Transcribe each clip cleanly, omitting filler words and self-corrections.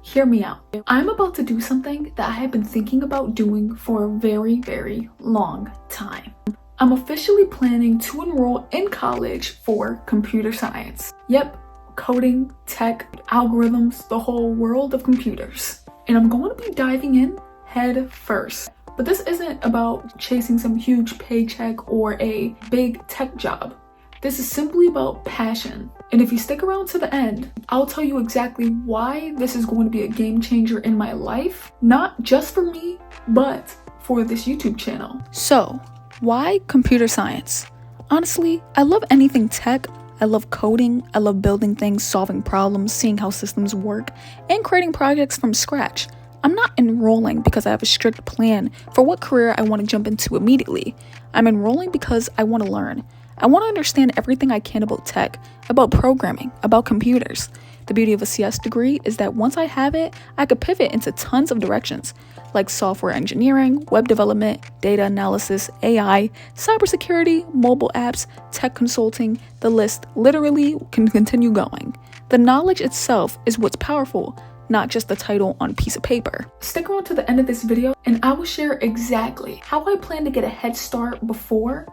hear me out. I'm about to do something that I have been thinking about doing for a very, very long time. I'm officially planning to enroll in college for computer science. Yep, coding, tech, algorithms, the whole world of computers. And I'm going to be diving in head first. But this isn't about chasing some huge paycheck or a big tech job. This is simply about passion. And if you stick around to the end, I'll tell you exactly why this is going to be a game changer in my life. Not just for me, but for this YouTube channel. So, why computer science? Honestly, I love anything tech. I love coding. I love building things, solving problems, seeing how systems work, and creating projects from scratch. I'm not enrolling because I have a strict plan for what career I want to jump into immediately. I'm enrolling because I want to learn. I want to understand everything I can about tech, about programming, about computers. The beauty of a CS degree is that once I have it, I could pivot into tons of directions, like software engineering, web development, data analysis, AI, cybersecurity, mobile apps, tech consulting. The list literally can continue going. The knowledge itself is what's powerful, not just the title on a piece of paper. Stick around to the end of this video and I will share exactly how I plan to get a head start before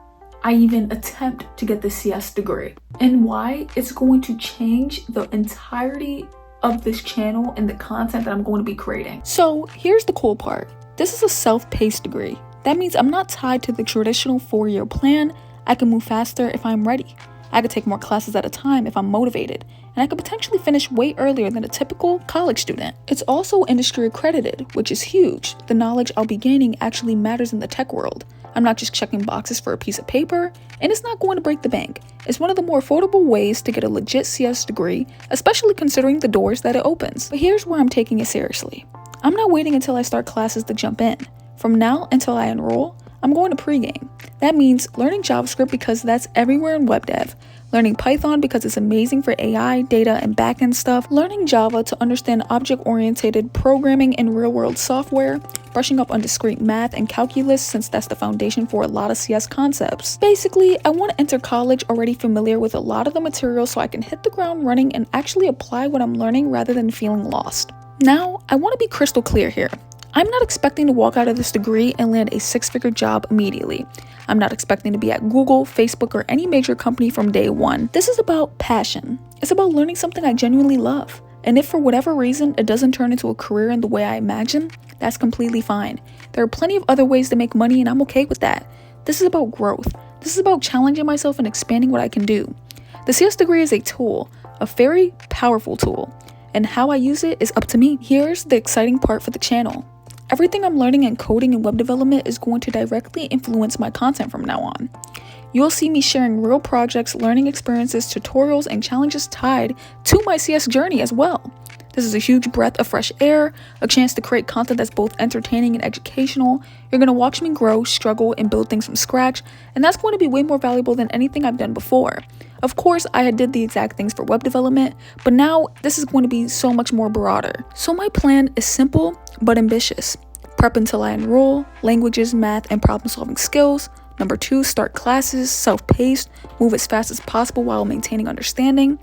I even attempt to get the CS degree, and why it's going to change the entirety of this channel and the content that I'm going to be creating. So here's the cool part. This is a self-paced degree. That means I'm not tied to the traditional 4-year plan. I can move faster if I'm ready. I could take more classes at a time if I'm motivated, and I could potentially finish way earlier than a typical college student. It's also industry accredited, which is huge. The knowledge I'll be gaining actually matters in the tech world. I'm not just checking boxes for a piece of paper, and it's not going to break the bank. It's one of the more affordable ways to get a legit CS degree, especially considering the doors that it opens. But here's where I'm taking it seriously. I'm not waiting until I start classes to jump in. From now until I enroll, I'm going to pregame. That means learning JavaScript because that's everywhere in web dev, learning Python because it's amazing for AI, data, and backend stuff, learning Java to understand object-oriented programming in real-world software, brushing up on discrete math and calculus since that's the foundation for a lot of CS concepts. Basically, I want to enter college already familiar with a lot of the material so I can hit the ground running and actually apply what I'm learning rather than feeling lost. Now, I want to be crystal clear here. I'm not expecting to walk out of this degree and land a 6-figure job immediately. I'm not expecting to be at Google, Facebook, or any major company from day one. This is about passion. It's about learning something I genuinely love. And if for whatever reason it doesn't turn into a career in the way I imagine, that's completely fine. There are plenty of other ways to make money and I'm okay with that. This is about growth. This is about challenging myself and expanding what I can do. The CS degree is a tool, a very powerful tool, and how I use it is up to me. Here's the exciting part for the channel. Everything I'm learning in coding and web development is going to directly influence my content from now on. You'll see me sharing real projects, learning experiences, tutorials, and challenges tied to my CS journey as well. This is a huge breath of fresh air, a chance to create content that's both entertaining and educational. You're going to watch me grow, struggle, and build things from scratch, and that's going to be way more valuable than anything I've done before. Of course, I did the exact things for web development, but now this is going to be so much more broader. So my plan is simple but ambitious. Prep until I enroll, languages, math, and problem-solving skills. Number 2, start classes, self-paced, move as fast as possible while maintaining understanding.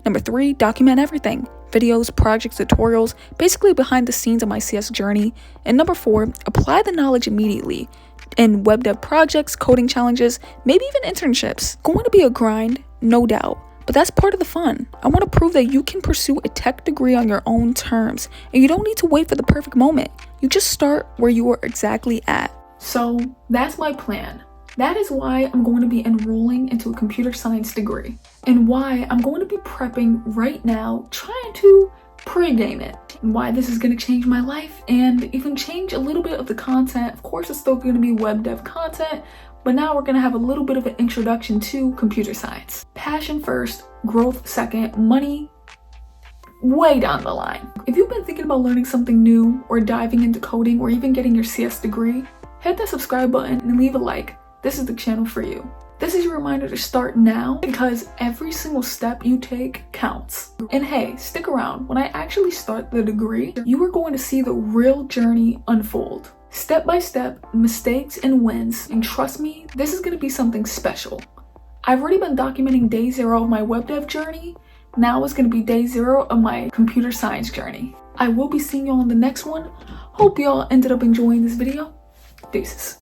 Number 3, document everything. Videos, projects, tutorials, basically behind the scenes of my CS journey. And number 4, apply the knowledge immediately in web dev projects, coding challenges, maybe even internships. Going to be a grind, no doubt, but that's part of the fun. I want to prove that you can pursue a tech degree on your own terms, and you don't need to wait for the perfect moment. You just start where you are exactly at. So that's my plan. That is why I'm going to be enrolling into a computer science degree, and why I'm going to be prepping right now, trying to pregame it, and why this is going to change my life and even change a little bit of the content. Of course, it's still going to be web dev content, but now we're going to have a little bit of an introduction to computer science. Passion first, growth second, money way down the line. If you've been thinking about learning something new or diving into coding or even getting your CS degree, hit that subscribe button and leave a like. This is the channel for you. This is your reminder to start now because every single step you take counts. And hey, stick around. When I actually start the degree, you are going to see the real journey unfold. Step by step, mistakes and wins, and trust me, this is going to be something special. I've already been documenting day 0 of my web dev journey. Now it's going to be day 0 of my computer science journey. I will be seeing y'all in the next one. Hope y'all ended up enjoying this video. Deuces.